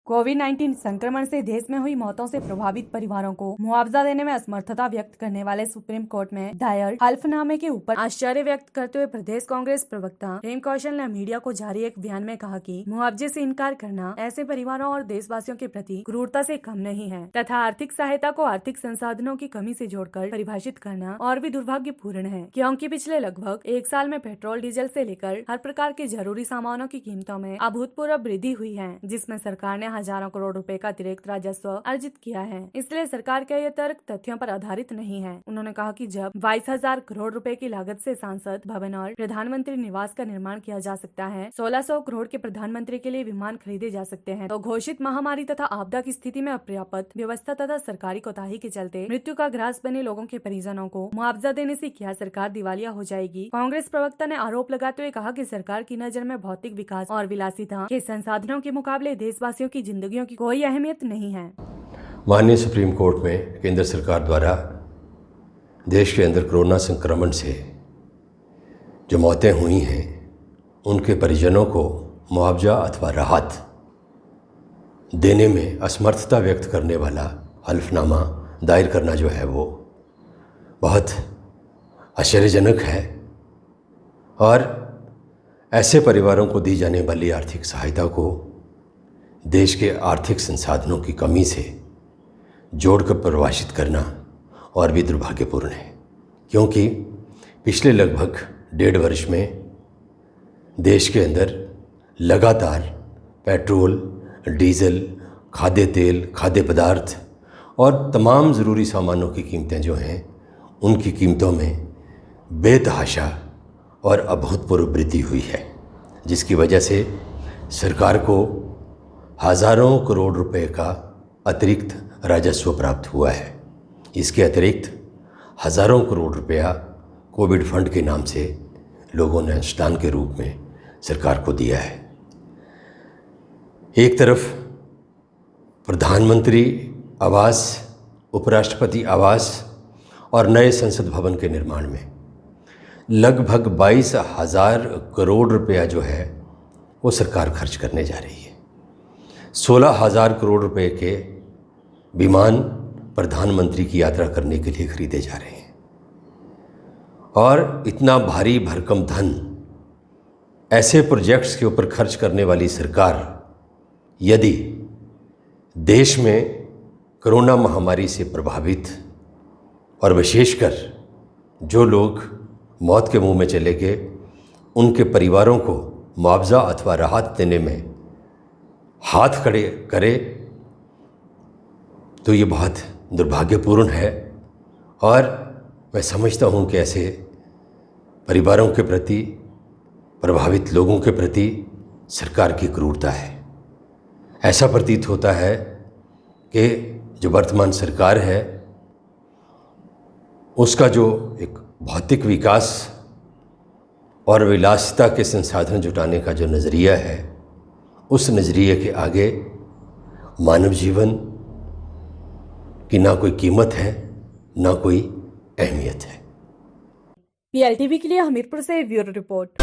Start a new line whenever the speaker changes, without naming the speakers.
कोविड-19 संक्रमण से देश में हुई मौतों से प्रभावित परिवारों को मुआवजा देने में असमर्थता व्यक्त करने वाले सुप्रीम कोर्ट में दायर हल्फनामे के ऊपर आश्चर्य व्यक्त करते हुए प्रदेश कांग्रेस प्रवक्ता प्रेम कौशल ने मीडिया को जारी एक बयान में कहा कि मुआवजे से इनकार करना ऐसे परिवारों और देशवासियों के प्रति क्रूरता से कम नहीं है तथा आर्थिक सहायता को आर्थिक संसाधनों की कमी से जोड़कर परिभाषित करना और भी दुर्भाग्यपूर्ण है, क्योंकि पिछले लगभग एक साल में पेट्रोल डीजल से लेकर हर प्रकार के जरूरी सामानों की कीमतों में अभूतपूर्व वृद्धि हुई है, जिसमें सरकार ने हजारों करोड़ रुपए का अतिरिक्त राजस्व अर्जित किया है। इसलिए सरकार का यह तर्क तथ्यों पर आधारित नहीं है। उन्होंने कहा कि जब 22,000 करोड़ रुपए की लागत से सांसद भवन और प्रधानमंत्री निवास का निर्माण किया जा सकता है, 1600 करोड़ के प्रधानमंत्री के लिए विमान खरीदे जा सकते हैं, तो घोषित महामारी तथा आपदा की स्थिति में अपर्याप्त व्यवस्था तथा सरकारी कोताही के चलते मृत्यु का ग्रास बने लोगों के परिजनों को मुआवजा देने से क्या सरकार दिवालिया हो जाएगी। कांग्रेस प्रवक्ता ने आरोप लगाते हुए कहा कि सरकार की नजर में भौतिक विकास और विलासिता के संसाधनों के मुकाबले देशवासियों की जिंदगियों की कोई अहमियत नहीं है।
माननीय सुप्रीम कोर्ट में केंद्र सरकार द्वारा देश के अंदर कोरोना संक्रमण से जो मौतें हुई हैं उनके परिजनों को मुआवजा अथवा राहत देने में असमर्थता व्यक्त करने वाला हल्फनामा दायर करना जो है वो बहुत आश्चर्यजनक है और ऐसे परिवारों को दी जाने वाली आर्थिक सहायता को देश के आर्थिक संसाधनों की कमी से जोड़कर परिभाषित करना और भी दुर्भाग्यपूर्ण है, क्योंकि पिछले लगभग 1.5 वर्ष में देश के अंदर लगातार पेट्रोल, डीजल, खाद्य तेल, खाद्य पदार्थ और तमाम ज़रूरी सामानों की कीमतें जो हैं उनकी कीमतों में बेतहाशा और अभूतपूर्व वृद्धि हुई है, जिसकी वजह से सरकार को हज़ारों करोड़ रुपए का अतिरिक्त राजस्व प्राप्त हुआ है। इसके अतिरिक्त हज़ारों करोड़ रुपया कोविड फंड के नाम से लोगों ने अनुदान के रूप में सरकार को दिया है। एक तरफ प्रधानमंत्री आवास, उपराष्ट्रपति आवास और नए संसद भवन के निर्माण में लगभग 22,000 करोड़ रुपया जो है वो सरकार खर्च करने जा रही है। 16,000 करोड़ रुपए के विमान प्रधानमंत्री की यात्रा करने के लिए खरीदे जा रहे हैं और इतना भारी भरकम धन ऐसे प्रोजेक्ट्स के ऊपर खर्च करने वाली सरकार यदि देश में कोरोना महामारी से प्रभावित और विशेषकर जो लोग मौत के मुंह में चले गए उनके परिवारों को मुआवजा अथवा राहत देने में हाथ खड़े करे तो ये बहुत दुर्भाग्यपूर्ण है और मैं समझता हूँ कि ऐसे परिवारों के प्रति, प्रभावित लोगों के प्रति सरकार की क्रूरता है। ऐसा प्रतीत होता है कि जो वर्तमान सरकार है उसका जो एक भौतिक विकास और विलासिता के संसाधन जुटाने का जो नज़रिया है उस नज़रिए के आगे मानव जीवन की ना कोई कीमत है ना कोई अहमियत है।
PLTV के लिए हमीरपुर से ब्यूरो रिपोर्ट।